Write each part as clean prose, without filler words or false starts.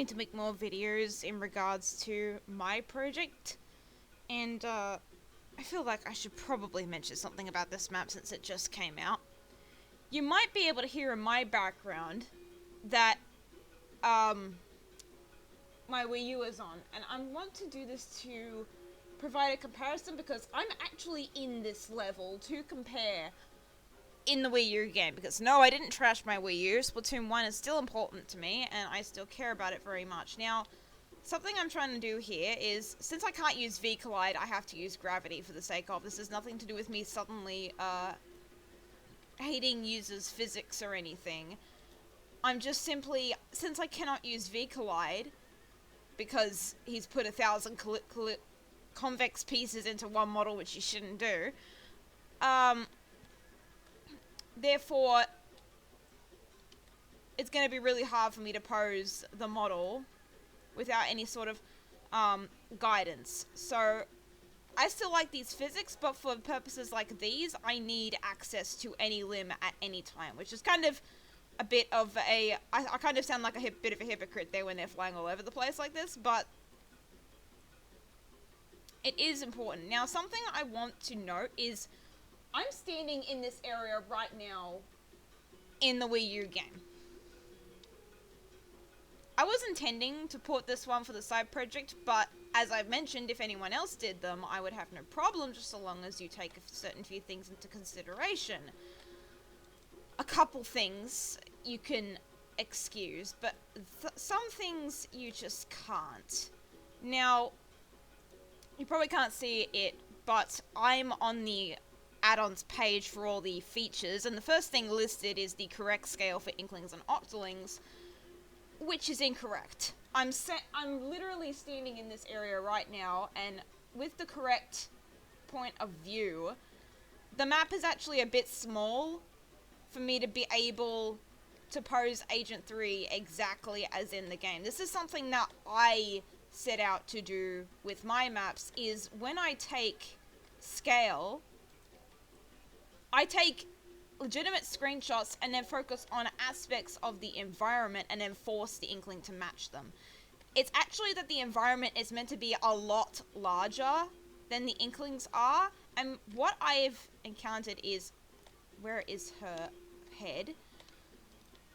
wanting to make more videos in regards to my project, and I feel like I should probably mention something about this map since it just came out. You might be able to hear in my background that my Wii U is on, and I want to do this to provide a comparison because I'm actually in this level to compare in the Wii U game, because no, I didn't trash my Wii U. Splatoon 1 is still important to me, and I still care about it very much. Now, something I'm trying to do here is, since I can't use V-Collide, I have to use gravity for the sake of. This has nothing to do with me suddenly, hating users' physics or anything. I'm just simply, since I cannot use V-Collide, because he's put 1,000 convex pieces into one model, which you shouldn't do, therefore, it's going to be really hard for me to pose the model without any sort of guidance. So, I still like these physics, but for purposes like these, I need access to any limb at any time, which is kind of a bit of a... I kind of sound like a bit of a hypocrite there when they're flying all over the place like this, but it is important. Now, something I want to note is I'm standing in this area right now in the Wii U game. I was intending to port this one for the side project, but as I've mentioned, if anyone else did them, I would have no problem, just so long as you take a certain few things into consideration. A couple things you can excuse, but some things you just can't. Now, you probably can't see it, but I'm on the add-ons page for all the features, and the first thing listed is the correct scale for Inklings and Octolings, which is incorrect. I'm literally standing in this area right now, and with the correct point of view, the map is actually a bit small for me to be able to pose Agent 3 exactly as in the game. This is something that I set out to do with my maps, is when I take scale, I take legitimate screenshots and then focus on aspects of the environment and then force the Inkling to match them. It's actually that the environment is meant to be a lot larger than the Inklings are, and what I've encountered is, where is her head?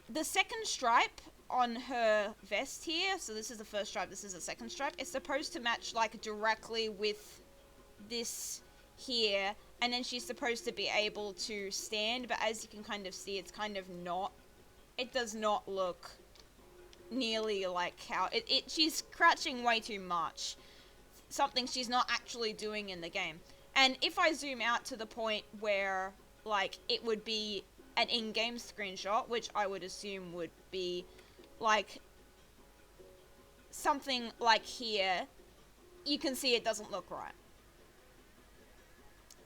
The second stripe on her vest here, so this is the first stripe, this is the second stripe, it's supposed to match like directly with this here, and then she's supposed to be able to stand, but as you can kind of see, it's kind of not. It does not look nearly like how she's crouching way too much, something she's not actually doing in the game. And if I zoom out to the point where like it would be an in-game screenshot, which I would assume would be like something like here, you can see it doesn't look right.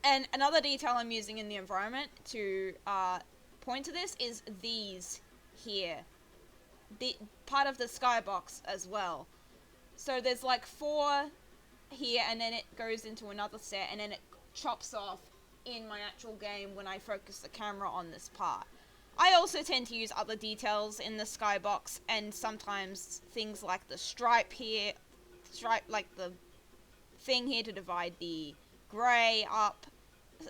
And another detail I'm using in the environment to point to this is these here. The part of the skybox as well. So there's like 4 here, and then it goes into another set, and then it chops off in my actual game when I focus the camera on this part. I also tend to use other details in the skybox, and sometimes things like the stripe here, like the thing here to divide the grey up,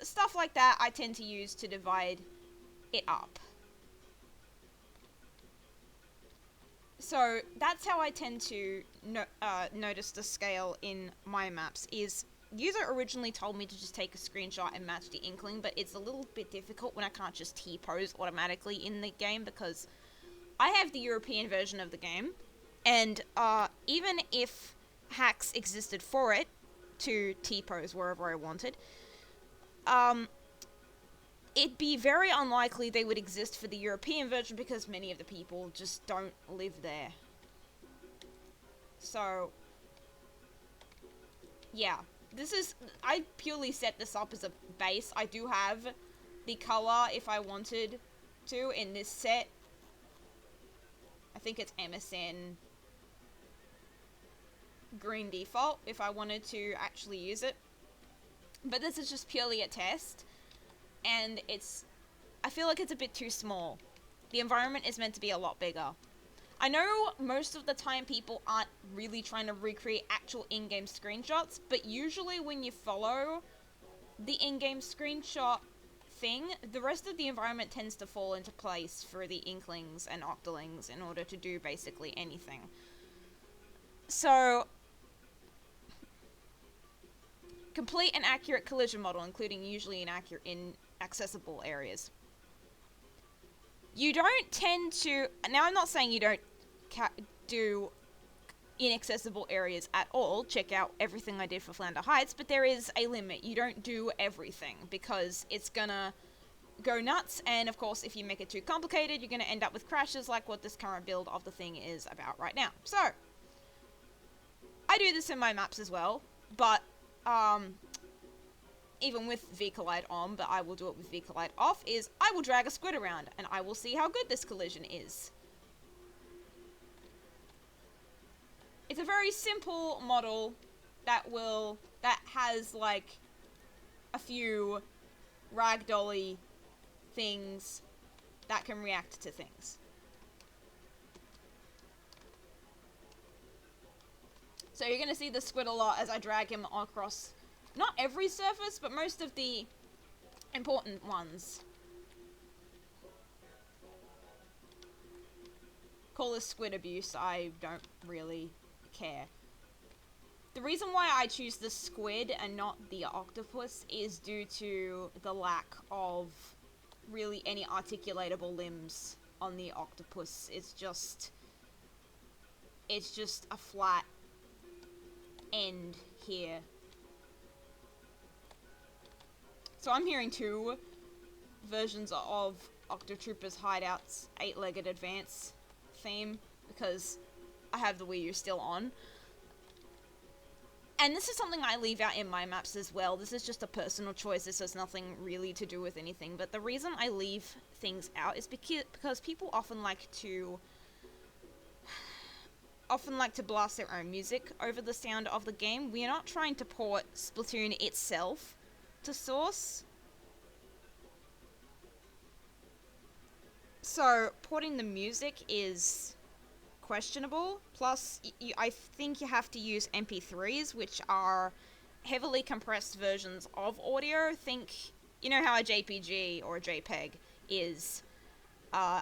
stuff like that I tend to use to divide it up. So that's how I tend to notice the scale in my maps. Is user originally told me to just take a screenshot and match the Inkling, but it's a little bit difficult when I can't just T-pose automatically in the game, because I have the European version of the game, and even if hacks existed for it to T-pose wherever I wanted, it'd be very unlikely they would exist for the European version because many of the people just don't live there. So, yeah. I purely set this up as a base. I do have the color if I wanted to in this set. I think it's MSN green default if I wanted to actually use it. But this is just purely a test, and I feel like it's a bit too small. The environment is meant to be a lot bigger. I know most of the time people aren't really trying to recreate actual in-game screenshots, but usually when you follow the in-game screenshot thing, the rest of the environment tends to fall into place for the Inklings and Octolings in order to do basically anything. So, complete an accurate collision model, including usually inaccessible areas. You don't tend to... Now, I'm not saying you don't do inaccessible areas at all. Check out everything I did for Flounder Heights, but there is a limit. You don't do everything, because it's gonna go nuts, and of course, if you make it too complicated, you're gonna end up with crashes like what this current build of the thing is about right now. So, I do this in my maps as well, but, even with V-Collide on, but I will do it with V-Collide off, is I will drag a squid around, and I will see how good this collision is. It's a very simple model that has, like, a few ragdolly things that can react to things. So you're gonna see the squid a lot as I drag him across, not every surface, but most of the important ones. Call this squid abuse, I don't really care. The reason why I choose the squid and not the octopus is due to the lack of really any articulatable limbs on the octopus. It's just a flat end here. So I'm hearing two versions of Octotrooper's Hideout's 8-legged advance theme, because I have the Wii U still on. And this is something I leave out in my maps as well. This is just a personal choice. This has nothing really to do with anything. But the reason I leave things out is because people often like to blast their own music over the sound of the game. We are not trying to port Splatoon itself to Source. So, porting the music is questionable. Plus, I think you have to use MP3s, which are heavily compressed versions of audio. You know how a JPG or a JPEG is a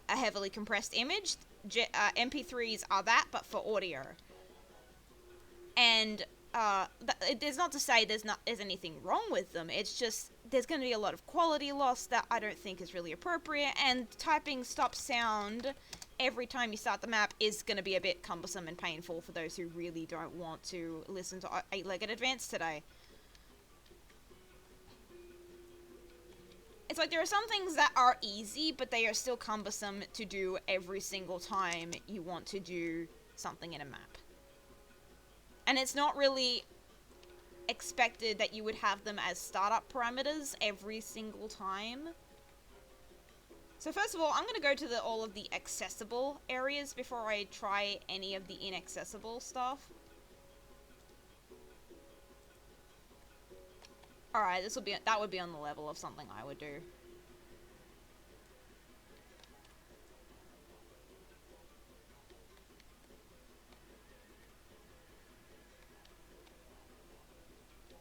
heavily compressed image? MP3s are that, but for audio. And there's not to say there's anything wrong with them. It's just there's going to be a lot of quality loss that I don't think is really appropriate, and typing stop sound every time you start the map is going to be a bit cumbersome and painful for those who really don't want to listen to 8-legged advance today. It's like there are some things that are easy, but they are still cumbersome to do every single time you want to do something in a map. And it's not really expected that you would have them as startup parameters every single time. So first of all, I'm going to go to all of the accessible areas before I try any of the inaccessible stuff. Alright, that would be on the level of something I would do.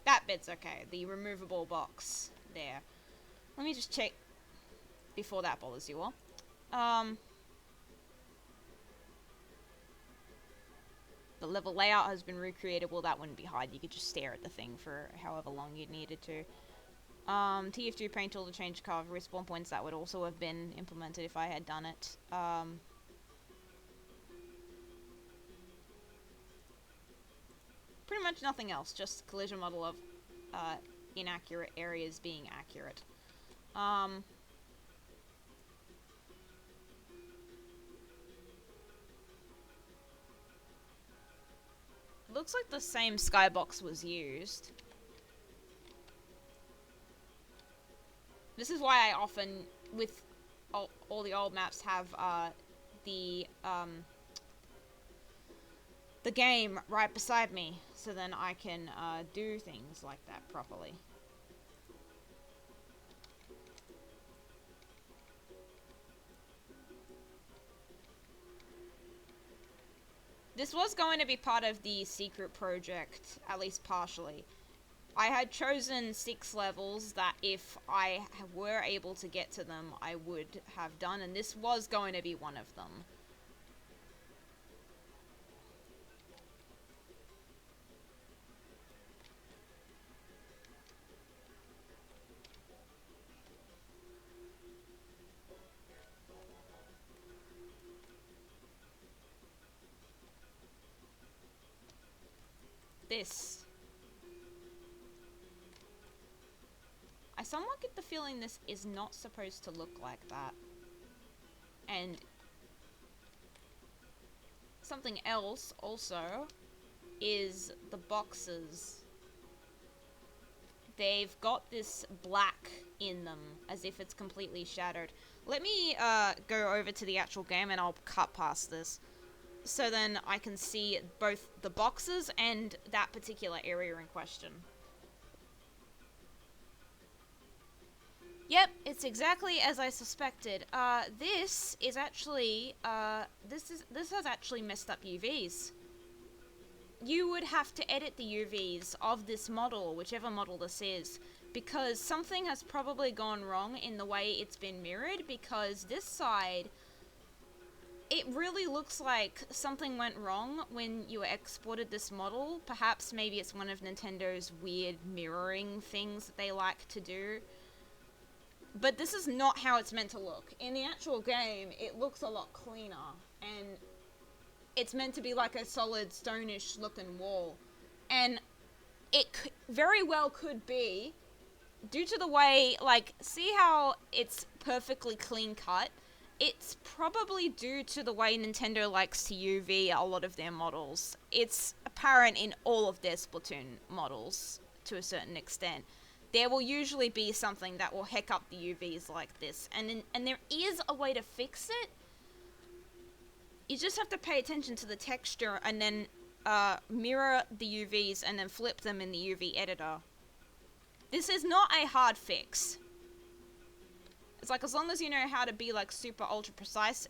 That bit's okay. The removable box there. Let me just check before that bothers you all. The level layout has been recreated. Well, that wouldn't be hard. You could just stare at the thing for however long you needed to. TF2 paint tool to change color respawn points. That would also have been implemented if I had done it. Pretty much nothing else. Just collision model of inaccurate areas being accurate. Looks like the same skybox was used. This is why I often, with all the old maps, have the game right beside me, so then I can do things like that properly. This was going to be part of the secret project, at least partially. I had chosen 6 levels that if I were able to get to them, I would have done, and this was going to be one of them. This. I somewhat get the feeling this is not supposed to look like that. And something else also is the boxes. They've got this black in them as if it's completely shattered. Let me go over to the actual game and I'll cut past this. So then I can see both the boxes and that particular area in question. Yep, it's exactly as I suspected. This is actually, this has actually messed up UVs. You would have to edit the UVs of this model, whichever model this is, because something has probably gone wrong in the way it's been mirrored, because this side, it really looks like something went wrong when you exported this model. Perhaps maybe it's one of Nintendo's weird mirroring things that they like to do. But this is not how it's meant to look. In the actual game, it looks a lot cleaner, and it's meant to be like a solid stone-ish looking wall. And it very well could be, due to the way, like, see how it's perfectly clean cut? It's probably due to the way Nintendo likes to UV a lot of their models. It's apparent in all of their Splatoon models, to a certain extent. There will usually be something that will heck up the UVs like this, and there is a way to fix it. You just have to pay attention to the texture and then mirror the UVs and then flip them in the UV editor. This is not a hard fix. It's like, as long as you know how to be like super ultra precise,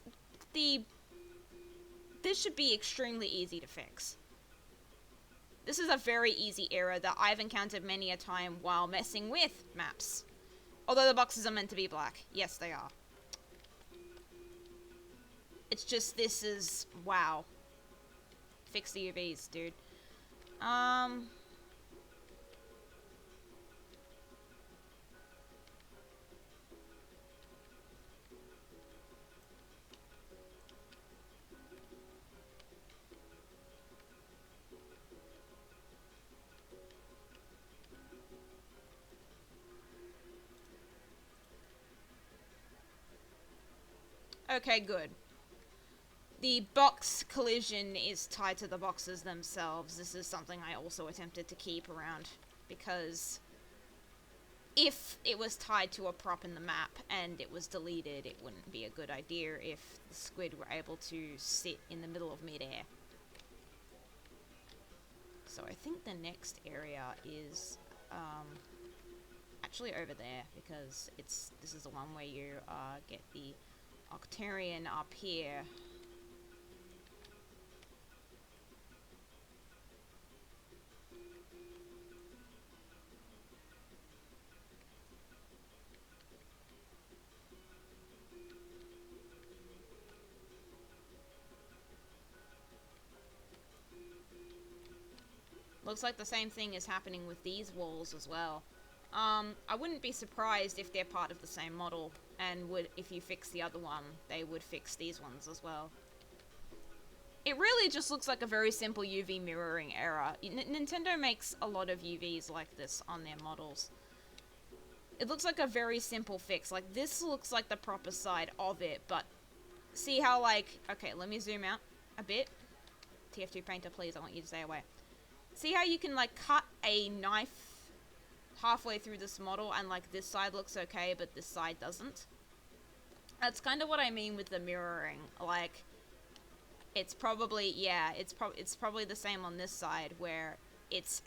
this should be extremely easy to fix. This is a very easy error that I've encountered many a time while messing with maps. Although the boxes are meant to be black. Yes, they are. It's just, this is, wow. Fix the UVs, dude. Okay, good. The box collision is tied to the boxes themselves. This is something I also attempted to keep around, because if it was tied to a prop in the map and it was deleted, it wouldn't be a good idea if the squid were able to sit in the middle of midair. So I think the next area is actually over there, because this is the one where you get the Octarian up here. Looks like the same thing is happening with these walls as well. I wouldn't be surprised if they're part of the same model, and if you fix the other one, they would fix these ones as well. It really just looks like a very simple UV mirroring error. Nintendo makes a lot of UVs like this on their models. It looks like a very simple fix. Like, this looks like the proper side of it, but see how, like, okay, let me zoom out a bit. TF2 Painter, please, I want you to stay away. See how you can, like, cut a knife halfway through this model and, like, this side looks okay, but this side doesn't? That's kind of what I mean with the mirroring. Like, it's probably, yeah, it's probably the same on this side, where it's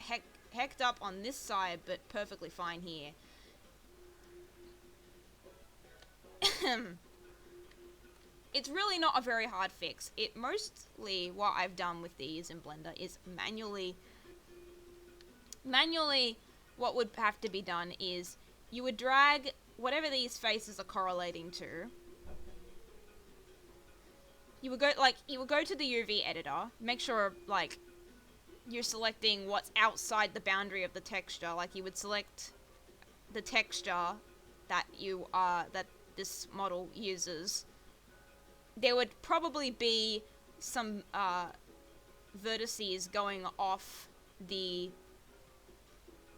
hecked up on this side, but perfectly fine here. it's really not a very hard fix. It mostly, what I've done with these in Blender is manually, what would have to be done is you would drag whatever these faces are correlating to. You would go to the UV editor, make sure like you're selecting what's outside the boundary of the texture. Like you would select the texture that that this model uses. There would probably be some vertices going off the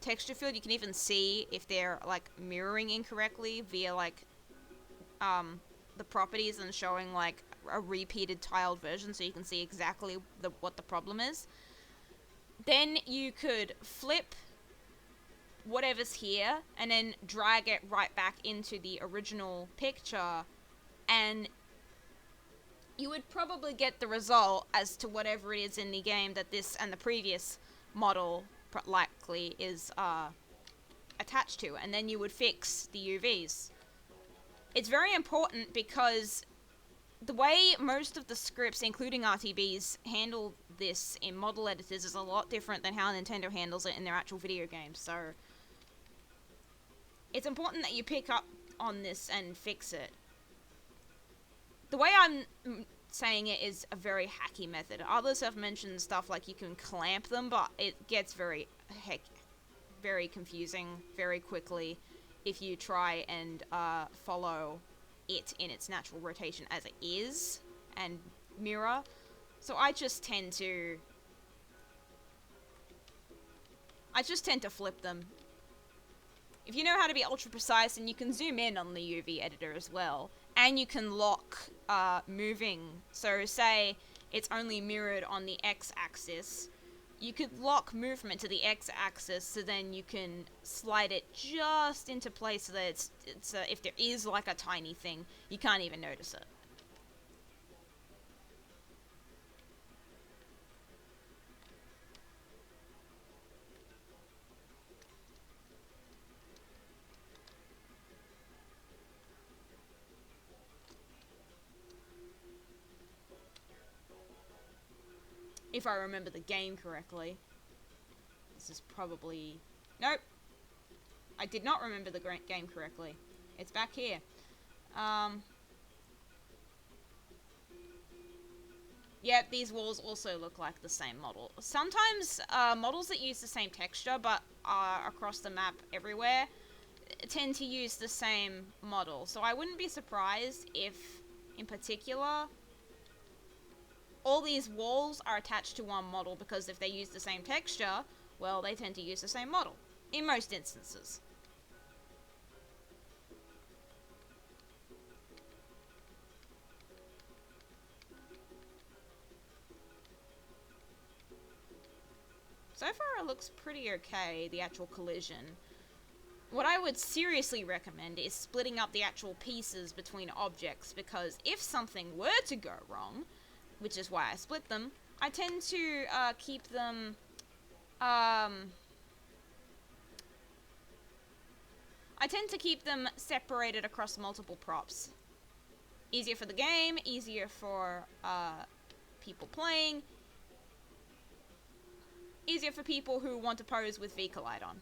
texture field. You can even see if they're like mirroring incorrectly via like the properties and showing like a repeated tiled version, so you can see exactly what the problem is. Then you could flip whatever's here and then drag it right back into the original picture, and you would probably get the result as to whatever it is in the game that this and the previous model likely is attached to, and then you would fix the UVs. It's very important because the way most of the scripts, including RTBs, handle this in model editors is a lot different than how Nintendo handles it in their actual video games, so it's important that you pick up on this and fix it. The way I'm saying it is a very hacky method. Others have mentioned stuff like you can clamp them, but it gets very confusing very quickly if you try and follow it in its natural rotation as it is and mirror. So I just tend to flip them. If you know how to be ultra precise, and you can zoom in on the UV editor as well, and you can lock moving. So say it's only mirrored on the x-axis, you could lock movement to the x-axis, so then you can slide it just into place so that it's if there is like a tiny thing, you can't even notice it. If I remember the game correctly. This is probably... Nope. I did not remember the game correctly. It's back here. Yep, these walls also look like the same model. Sometimes models that use the same texture but are across the map everywhere tend to use the same model. So I wouldn't be surprised if, in particular, all these walls are attached to one model, because if they use the same texture, well, they tend to use the same model, in most instances. So far it looks pretty okay, the actual collision. What I would seriously recommend is splitting up the actual pieces between objects, because if something were to go wrong, which is why I split them, I tend to keep them separated across multiple props. Easier for the game, easier for people playing, easier for people who want to pose with V-Collide on.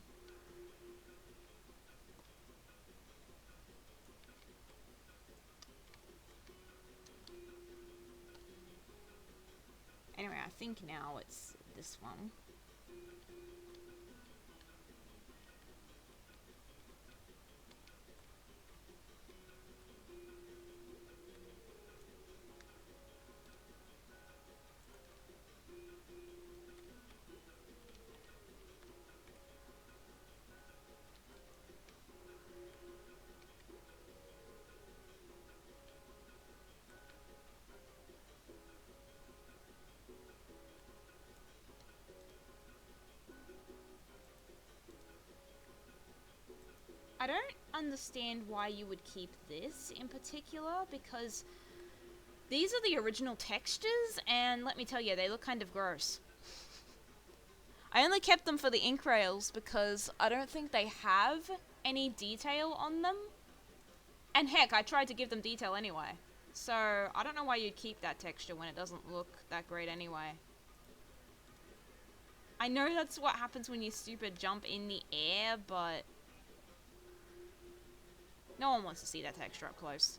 Anyway, I think now it's this one. I don't understand why you would keep this in particular, because these are the original textures, and let me tell you, they look kind of gross. I only kept them for the ink rails because I don't think they have any detail on them. And heck, I tried to give them detail anyway. So, I don't know why you'd keep that texture when it doesn't look that great anyway. I know that's what happens when you stupid jump in the air, but no one wants to see that texture up close.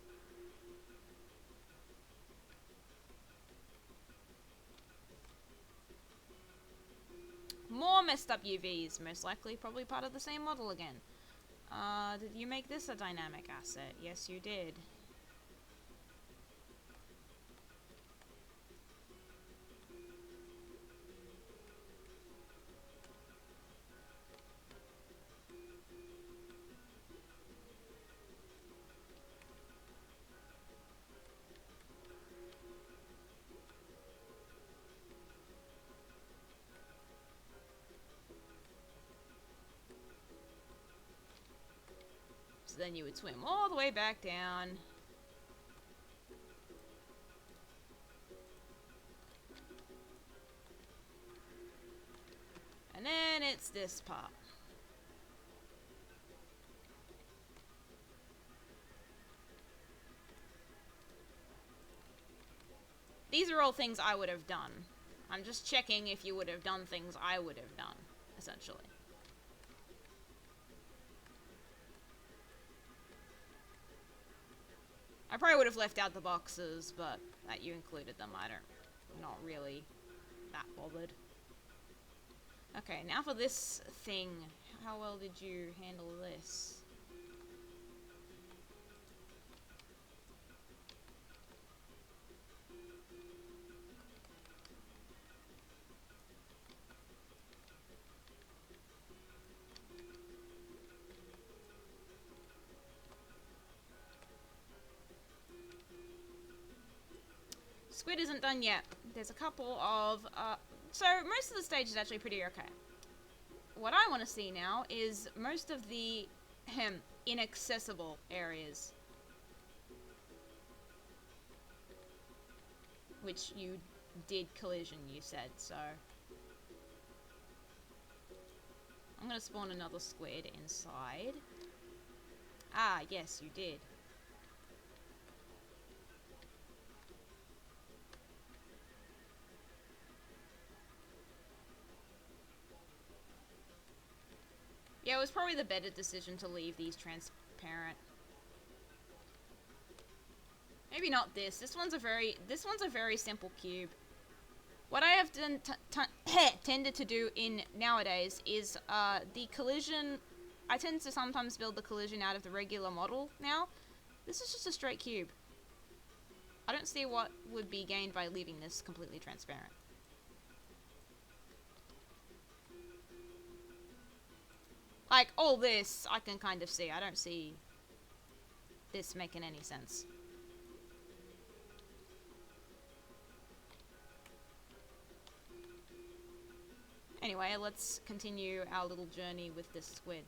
More messed up UVs, most likely probably part of the same model again. Did you make this a dynamic asset? Yes, you did. So then you would swim all the way back down. And then it's this part. These are all things I would have done. I'm just checking if you would have done things I would have done, essentially. I probably would have left out the boxes, but that you included them. I'm not really that bothered. Okay, now for this thing. How well did you handle this? Squid isn't done yet. There's a couple of, so most of the stage is actually pretty okay. What I want to see now is most of the, inaccessible areas. Which you did collision, you said, so. I'm gonna spawn another squid inside. Ah, yes, you did. Yeah, it was probably the better decision to leave these transparent. Maybe not this. This one's a very simple cube. What I have done tended to do in nowadays is the collision. I tend to sometimes build the collision out of the regular model now. This is just a straight cube. I don't see what would be gained by leaving this completely transparent. Like, all this, I can kind of see. I don't see this making any sense. Anyway, let's continue our little journey with this squid.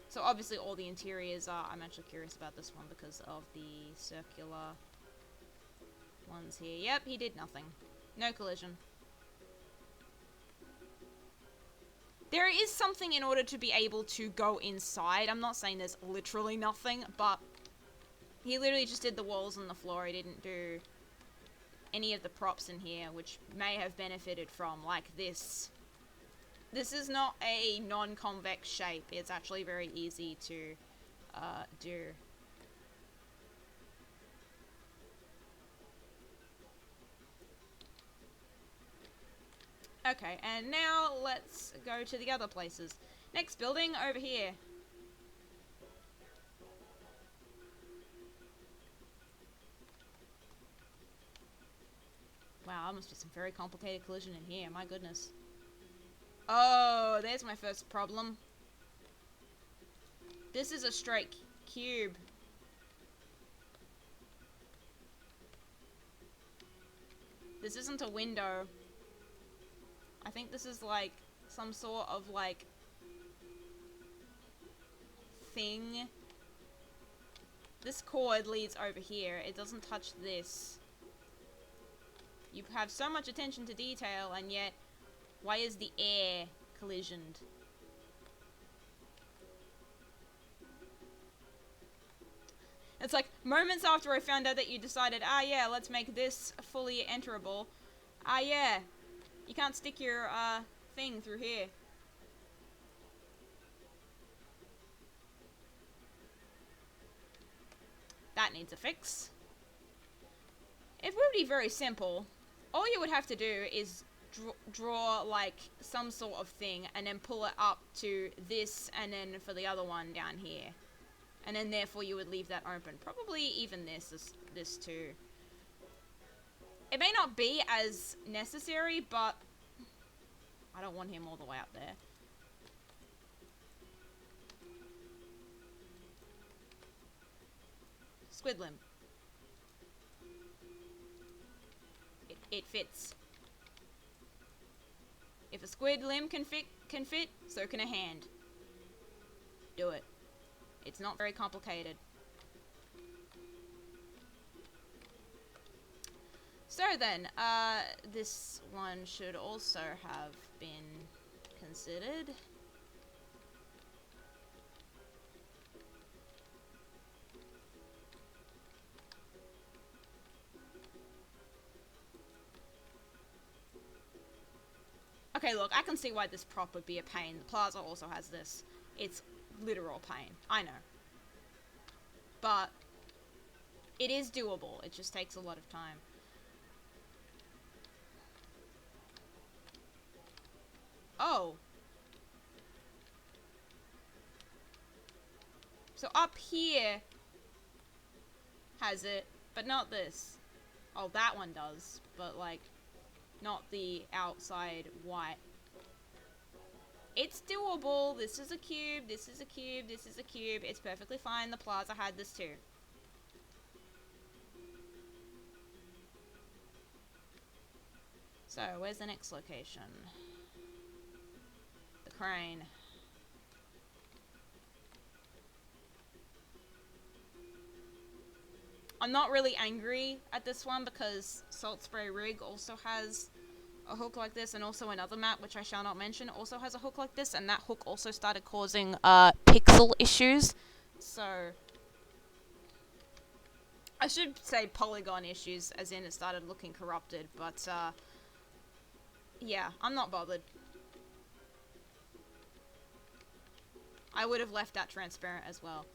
So obviously all the interiors are... I'm actually curious about this one because of the circular ones here. Yep, he did nothing. No collision. There is something in order to be able to go inside. I'm not saying there's literally nothing, but he literally just did the walls and the floor. He didn't do any of the props in here, which may have benefited from, like this. This is not a non-convex shape. It's actually very easy to do. Okay, and now let's go to the other places. Next building, over here. Wow, that must be some very complicated collision in here, my goodness. Oh, there's my first problem. This is a straight cube. This isn't a window. I think this is like some sort of like thing. This cord leads over here. It doesn't touch this. You have so much attention to detail, and yet why is the air collisioned? It's like moments after I found out that you decided, yeah, let's make this fully enterable. Yeah, you can't stick your thing through here. That needs a fix. It would be very simple. All you would have to do is draw like some sort of thing and then pull it up to this, and then for the other one down here. And then therefore you would leave that open. Probably even this too. It may not be as necessary, but I don't want him all the way up there. Squid limb. It fits. If a squid limb can fit, so can a hand. Do it. It's not very complicated. So then, this one should also have been considered. Okay, look, I can see why this prop would be a pain. The Plaza also has this. It's literal pain. I know. But it is doable. It just takes a lot of time. Oh. So up here has it, but not this. Oh, that one does, but like not the outside white. It's doable. This is a cube, this is a cube, this is a cube. It's perfectly fine. The Plaza had this too. So, where's the next location? The crane. I'm not really angry at this one because Salt Spray Rig also has a hook like this, and also another map, which I shall not mention, also has a hook like this, and that hook also started causing pixel issues. So I should say polygon issues, as in it started looking corrupted, but yeah, I'm not bothered. I would have left that transparent as well.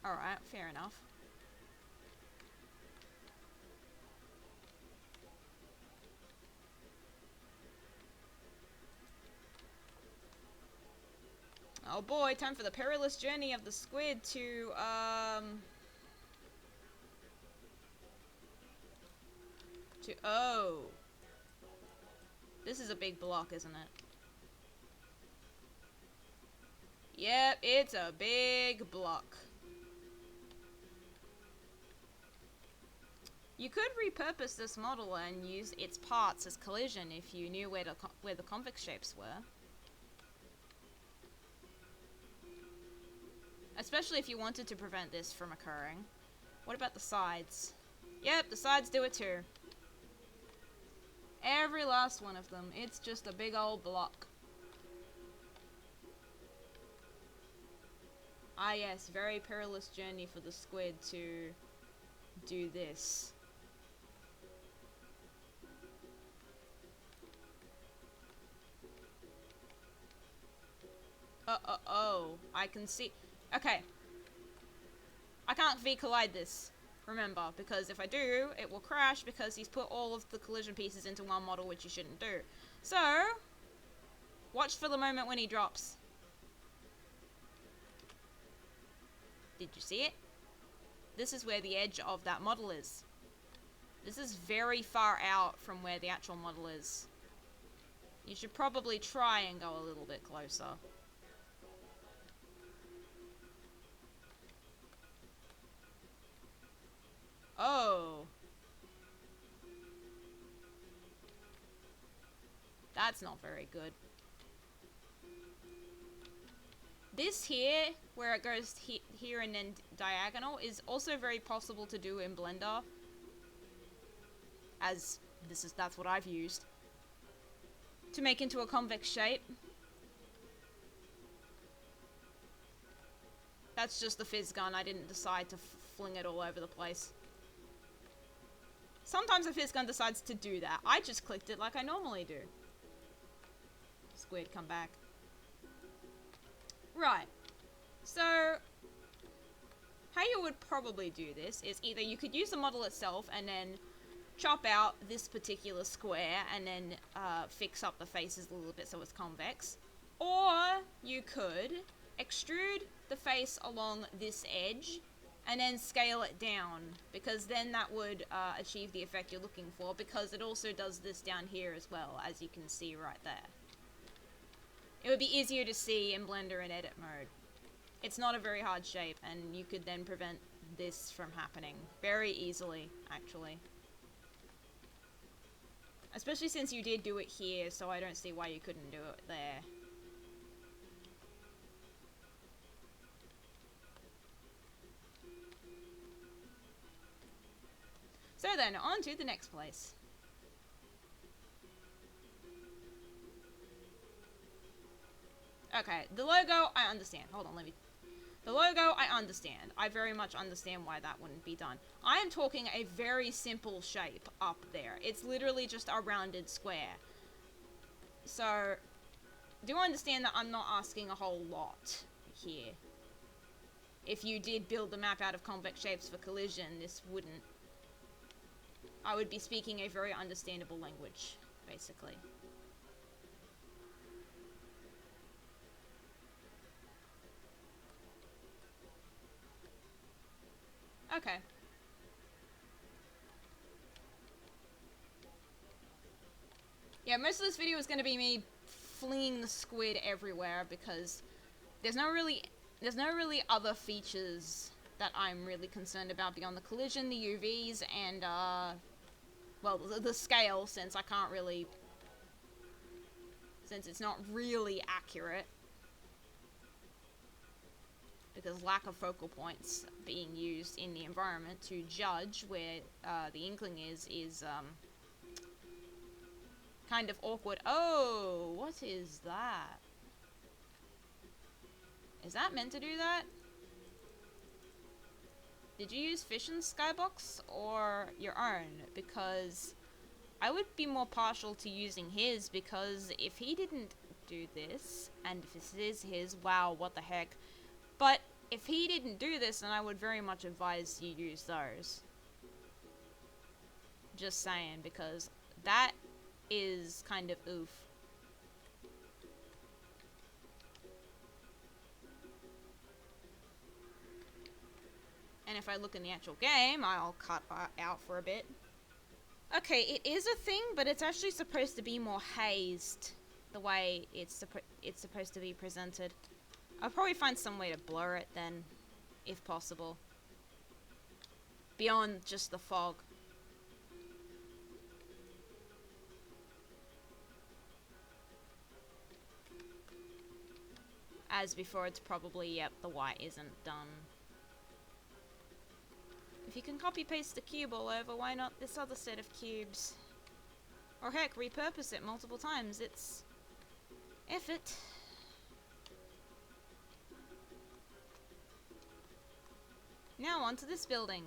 Alright, fair enough. Oh boy, time for the perilous journey of the squid to, oh. This is a big block, isn't it? Yep, it's a big block. You could repurpose this model and use its parts as collision if you knew where the convex shapes were. Especially if you wanted to prevent this from occurring. What about the sides? Yep, the sides do it too. Every last one of them. It's just a big old block. Ah yes, very perilous journey for the squid to do this. Oh, I can see. Okay. I can't V-collide this, remember, because if I do, it will crash because he's put all of the collision pieces into one model, which you shouldn't do. So, watch for the moment when he drops. Did you see it? This is where the edge of that model is. This is very far out from where the actual model is. You should probably try and go a little bit closer. Oh. That's not very good. This here, where it goes here and then diagonal, is also very possible to do in Blender. As that's what I've used. to make into a convex shape. That's just the fizz gun. I didn't decide to fling it all over the place. Sometimes a fizz gun decides to do that. I just clicked it like I normally do. Squid, come back. Right. So, how you would probably do this is either you could use the model itself and then chop out this particular square and then fix up the faces a little bit so it's convex. Or you could extrude the face along this edge and then scale it down, because then that would achieve the effect you're looking for, because it also does this down here as well, as you can see right there. It would be easier to see in Blender in edit mode. It's not a very hard shape, and you could then prevent this from happening very easily, actually. Especially since you did do it here, so I don't see why you couldn't do it there. So then, on to the next place. Okay, the logo, I understand. Hold on, the logo, I understand. I very much understand why that wouldn't be done. I am talking a very simple shape up there. It's literally just a rounded square. So, do understand that I'm not asking a whole lot here. If you did build the map out of convex shapes for collision, this wouldn't... I would be speaking a very understandable language, basically. Okay. Yeah, most of this video is going to be me flinging the squid everywhere, because there's no really other features that I'm really concerned about beyond the collision, the UVs, and well, the scale, since I can't really, since it's not really accurate, because lack of focal points being used in the environment to judge where the inkling is kind of awkward. Oh, what is that? Is that meant to do that? Did you use Fission's skybox or your own? Because I would be more partial to using his, because if he didn't do this, and if this is his, wow, what the heck. But if he didn't do this, then I would very much advise you use those. Just saying, because that is kind of oof. And if I look in the actual game, I'll cut out for a bit. Okay, it is a thing, but it's actually supposed to be more hazed, the way it's supposed to be presented. I'll probably find some way to blur it then, if possible. Beyond just the fog. As before, it's probably, yep, the white isn't done. If you can copy-paste the cube all over, why not this other set of cubes? Or heck, repurpose it multiple times. It's effort. Now onto this building.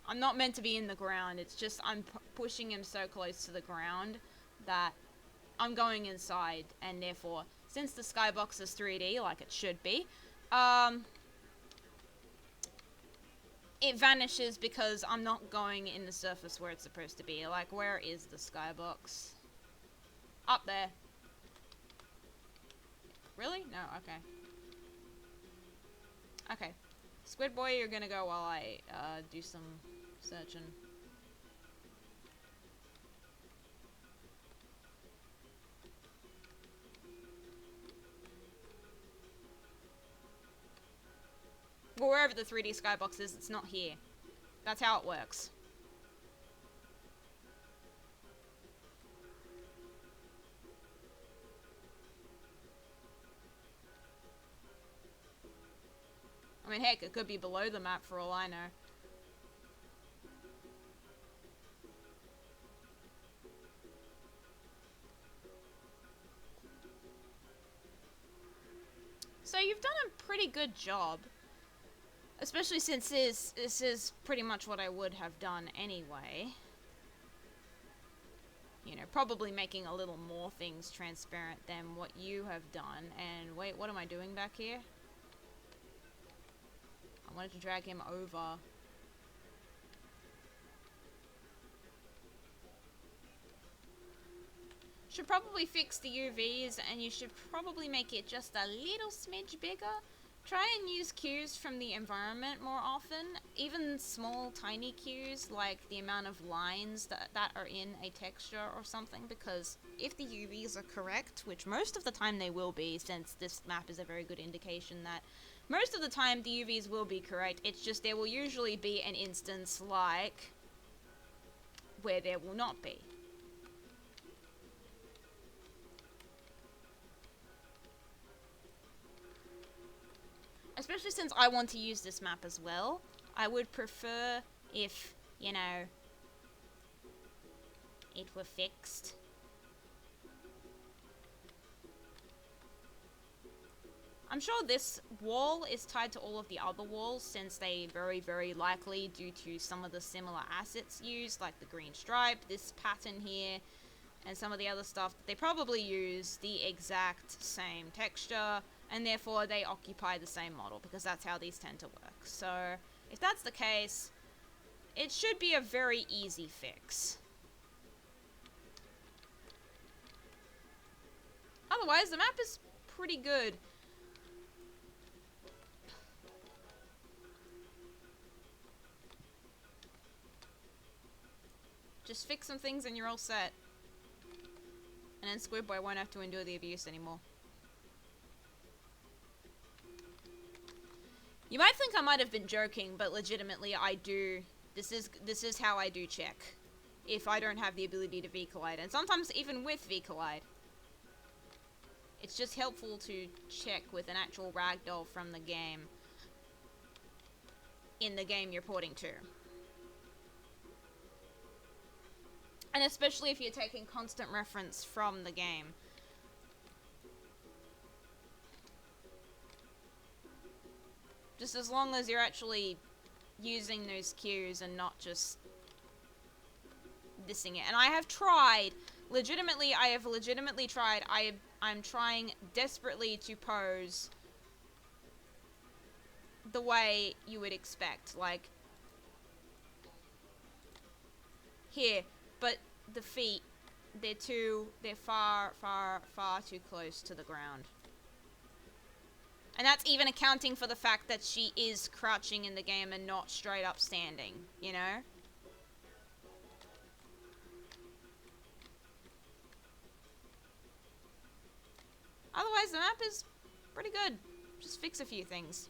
I'm not meant to be in the ground, it's just I'm pushing him so close to the ground that I'm going inside, and therefore, since the skybox is 3D, like it should be, it vanishes because I'm not going in the surface where it's supposed to be. Like, where is the skybox? Up there. Really? No, okay. Okay. Squid Boy, you're gonna go while I do some searching. Well, wherever the 3D skybox is, it's not here. That's how it works. mean, heck, it could be below the map for all I know. So you've done a pretty good job. Especially since this is pretty much what I would have done anyway. You know, probably making a little more things transparent than what you have done. And wait, what am I doing back here? I wanted to drag him over. Should probably fix the UVs, and you should probably make it just a little smidge bigger. Try and use cues from the environment more often. Even small, tiny cues, like the amount of lines that are in a texture or something, because if the UVs are correct, which most of the time they will be, since this map is a very good indication that most of the time the UVs will be correct, it's just there will usually be an instance like where there will not be. Especially since I want to use this map as well, I would prefer if, you know, it were fixed. I'm sure this wall is tied to all of the other walls, since they very, very likely, due to some of the similar assets used, like the green stripe, this pattern here, and some of the other stuff, they probably use the exact same texture, and therefore they occupy the same model, because that's how these tend to work. So, if that's the case, it should be a very easy fix. Otherwise, the map is pretty good. Just fix some things and you're all set. And then Squidboy won't have to endure the abuse anymore. You might think I might have been joking, but legitimately I do. This is how I do check. If I don't have the ability to V-Collide. And sometimes even with V-Collide. It's just helpful to check with an actual ragdoll from the game. In the game you're porting to. And especially if you're taking constant reference from the game. Just as long as you're actually using those cues and not just dissing it. And I have tried, I have legitimately tried, I'm trying desperately to pose the way you would expect. Like, here, but the feet, they're far, far, far too close to the ground. And that's even accounting for the fact that she is crouching in the game and not straight up standing, you know? Otherwise, the map is pretty good. Just fix a few things.